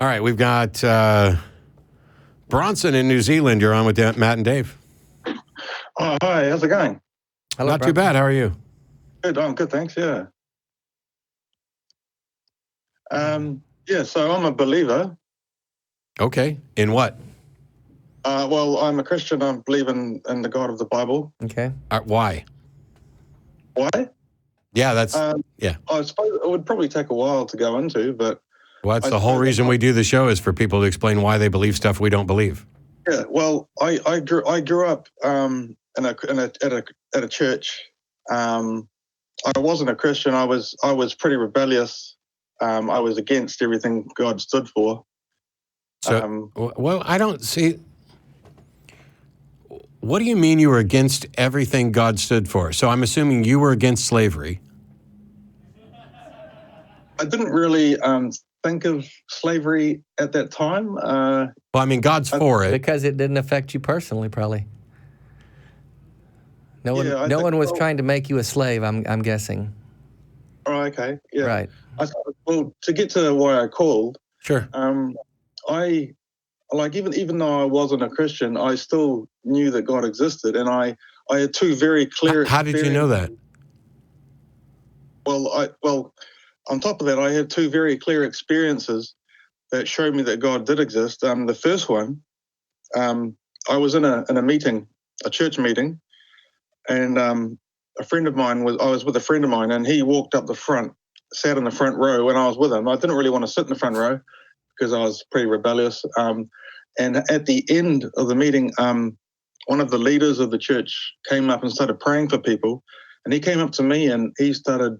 All right, we've got Bronson in New Zealand. You're on with Matt and Dave. Oh, hi. How's it going? Hello, Not Bronson. Too bad. How are you? Good. I'm good, thanks. Yeah. So I'm a believer. Okay. In what? Well, I'm a Christian. I believe in the God of the Bible. Okay. Why? Why? Yeah, that's, yeah. I suppose it would probably take a while to go into, but... Well, that's the whole reason we do the show, is for people to explain why they believe stuff we don't believe. Yeah, well, I grew up at a church. I wasn't a Christian. I was pretty rebellious. I was against everything God stood for. So, well, I don't see... What do you mean you were against everything God stood for? So I'm assuming you were against slavery. I didn't really think of slavery at that time. Well, I mean, God's for it. Because it didn't affect you personally, probably. No one was trying to make you a slave, I'm guessing. Oh, okay. Yeah. Right. Well, to get to why I called. Sure. Even though I wasn't a Christian, I still knew that God existed, and I had two very clear. How did you know that? Well, on top of that, I had two very clear experiences that showed me that God did exist. The first one, I was in a meeting, a church meeting, and I was with a friend of mine, and he walked up the front, sat in the front row when I was with him. I didn't really want to sit in the front row because I was pretty rebellious. And at the end of the meeting, one of the leaders of the church came up and started praying for people. And he came up to me and he started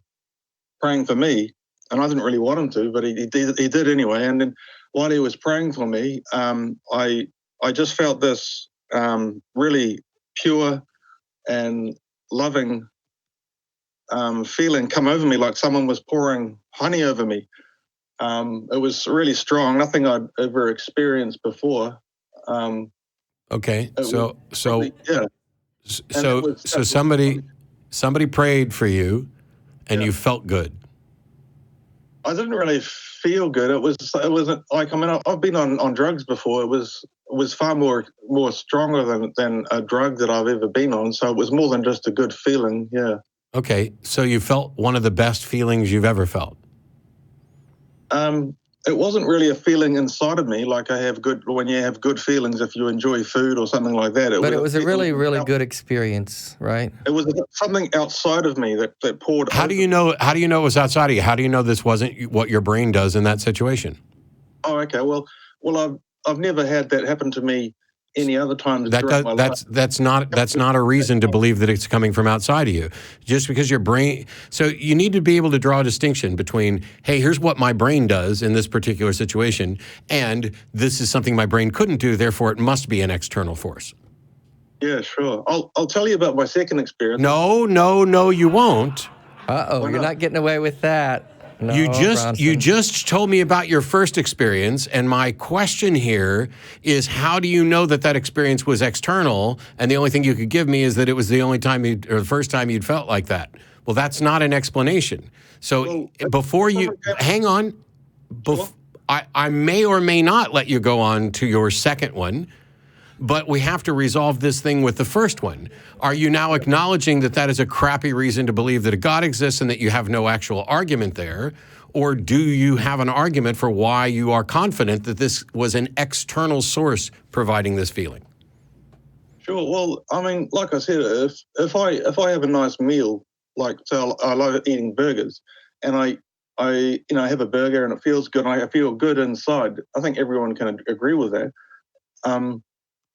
praying for me. And I didn't really want him to, but he did anyway. And then while he was praying for me, I just felt this really pure and loving feeling come over me, like someone was pouring honey over me. It was really strong, nothing I'd ever experienced before. Okay, so somebody prayed for you, and you felt good. I didn't really feel good. It wasn't like, I mean, I've been on drugs before. It was far more stronger than a drug that I've ever been on. So it was more than just a good feeling. Yeah. Okay, so you felt one of the best feelings you've ever felt. It wasn't really a feeling inside of me like when you have good feelings if you enjoy food or something like that. But it was a really, really good experience, right? It was something outside of me that poured. How do you know it was outside of you? How do you know this wasn't what your brain does in that situation? Oh, okay. Well, I've never had that happen to me any other time. That's not a reason to believe that it's coming from outside of you. Just because your brain. So you need to be able to draw a distinction between, hey, here's what my brain does in this particular situation, and this is something my brain couldn't do. Therefore, it must be an external force. Yeah, sure. I'll tell you about my second experience. No, you won't. You're not getting away with that. No, you just told me about your first experience, and my question here is, how do you know that experience was external, and the only thing you could give me is that it was the first time you'd felt like that? Well, that's not an explanation. So before you hang on, I may or may not let you go on to your second one, but we have to resolve this thing with the first one. Are you now acknowledging that is a crappy reason to believe that a God exists and that you have no actual argument there? Or do you have an argument for why you are confident that this was an external source providing this feeling? Sure. Well, I mean, like I said, if I have a nice meal, like, so I love eating burgers, and I have a burger and it feels good, and I feel good inside. I think everyone can agree with that.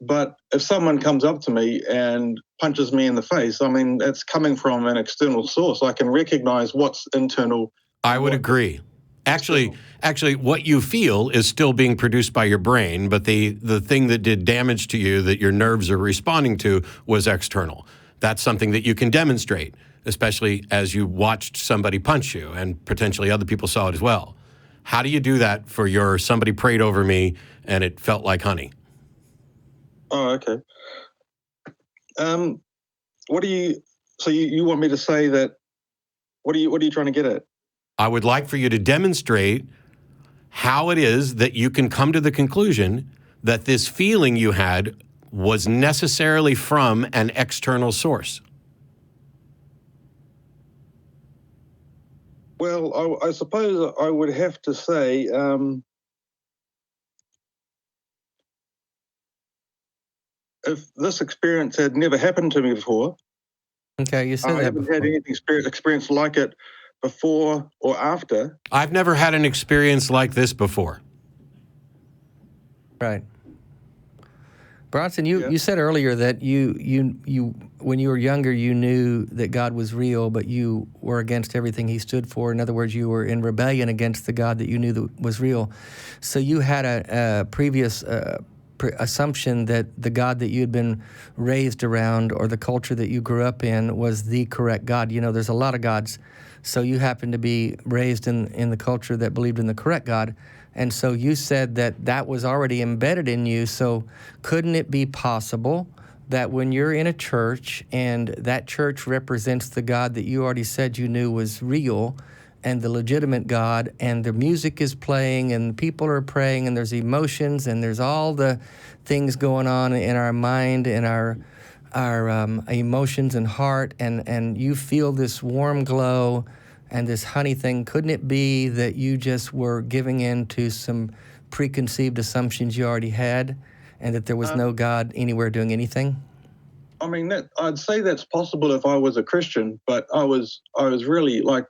But if someone comes up to me and punches me in the face, I mean, that's coming from an external source. I can recognize what's internal. I would agree. Actually, what you feel is still being produced by your brain, but the thing that did damage to you that your nerves are responding to was external. That's something that you can demonstrate, especially as you watched somebody punch you, and potentially other people saw it as well. How do you do that for your somebody prayed over me and it felt like honey? Oh, okay. What do you? So you want me to say that? What are you trying to get at? I would like for you to demonstrate how it is that you can come to the conclusion that this feeling you had was necessarily from an external source. Well, I suppose I would have to say if this experience had never happened to me before, Okay, you said I that haven't before. had any experience like it before or after. I've never had an experience like this before. Right. Bronson, you, Yeah. you said earlier that you when you were younger, you knew that God was real, but you were against everything he stood for. In other words, you were in rebellion against the God that you knew that was real. So you had a previous assumption that the God that you had been raised around or the culture that you grew up in was the correct God. You know, there's a lot of gods. So you happened to be raised in the culture that believed in the correct God. And so you said that that was already embedded in you. So couldn't it be possible that when you're in a church and that church represents the God that you already said you knew was real and the legitimate God, and the music is playing and people are praying and there's emotions and there's all the things going on in our mind and our emotions and heart, and you feel this warm glow and this honey thing, couldn't it be that you just were giving in to some preconceived assumptions you already had and that there was no God anywhere doing anything? I mean, I'd say that's possible if I was a Christian, but I was really, like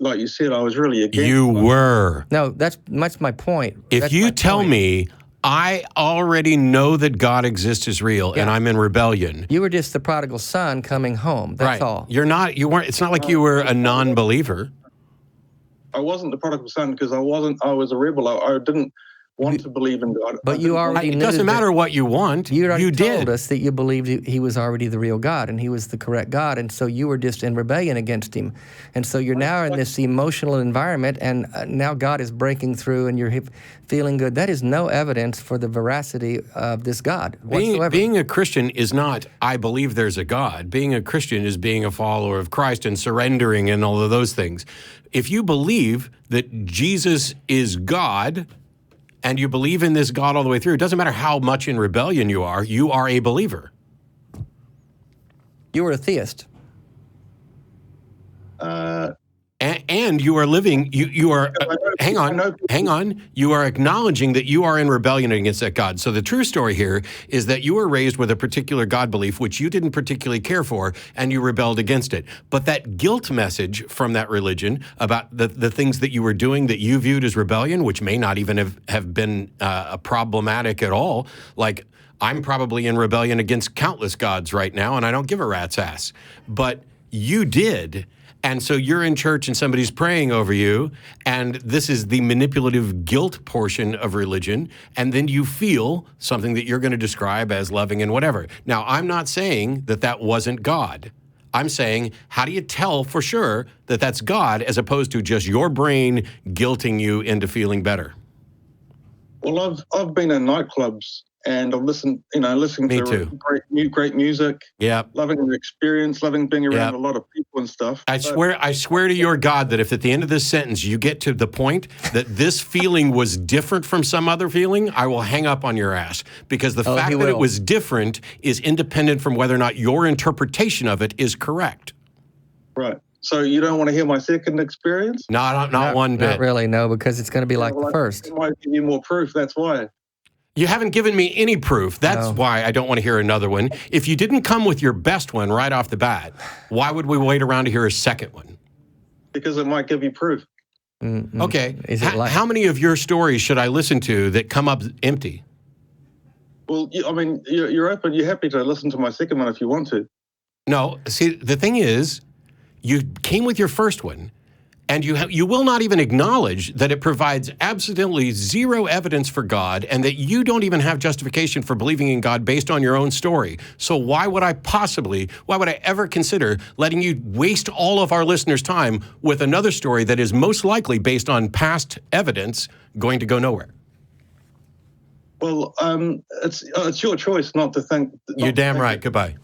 you said, I was really against You it. were. No, that's my point. If That's you my tell point. me I already know that God exists as real and I'm in rebellion. You were just the prodigal son coming home. That's right. all. You weren't, it's not like you were a non-believer. I wasn't the prodigal son because I was a rebel. I didn't want to believe in God. But you already It knew doesn't that- matter what you want. You already told did. us that you believed he was already the real God and he was the correct God, and so you were just in rebellion against him. And so you're now in this emotional environment, and now God is breaking through and you're feeling good. That is no evidence for the veracity of this God whatsoever. Being a Christian is not, I believe there's a God. Being a Christian is being a follower of Christ and surrendering and all of those things. If you believe that Jesus is God, and you believe in this God all the way through, it doesn't matter how much in rebellion you are a believer. You were a theist. And you are living, you are, hang on, you are acknowledging that you are in rebellion against that God. So the true story here is that you were raised with a particular God belief, which you didn't particularly care for, and you rebelled against it. But that guilt message from that religion about the things that you were doing that you viewed as rebellion, which may not even have been problematic at all, like I'm probably in rebellion against countless gods right now, and I don't give a rat's ass. But you did. And so you're in church and somebody's praying over you, and this is the manipulative guilt portion of religion, and then you feel something that you're going to describe as loving and whatever. Now, I'm not saying that that wasn't God. I'm saying, how do you tell for sure that that's God as opposed to just your brain guilting you into feeling better? Well, I've been in nightclubs and I've listened Me to too. great music. Yeah. Loving the experience, loving being around a lot of people and stuff. I swear to your God that if at the end of this sentence you get to the point that this feeling was different from some other feeling, I will hang up on your ass. Because the fact that it was different is independent from whether or not your interpretation of it is correct. Right. So you don't want to hear my second experience? Not one bit. Not really, no, because it's going to be like the first. I might give you more proof, that's why. You haven't given me any proof. That's why I don't want to hear another one. If you didn't come with your best one right off the bat, why would we wait around to hear a second one? Because it might give you proof. Mm-mm. Okay. Is it How many of your stories should I listen to that come up empty? Well, you're open. You're happy to listen to my second one if you want to. No. See, the thing is, you came with your first one, and you will not even acknowledge that it provides absolutely zero evidence for God and that you don't even have justification for believing in God based on your own story. So why would I ever consider letting you waste all of our listeners' time with another story that is most likely based on past evidence going to go nowhere? Well, it's your choice not to think. You're damn right. Goodbye.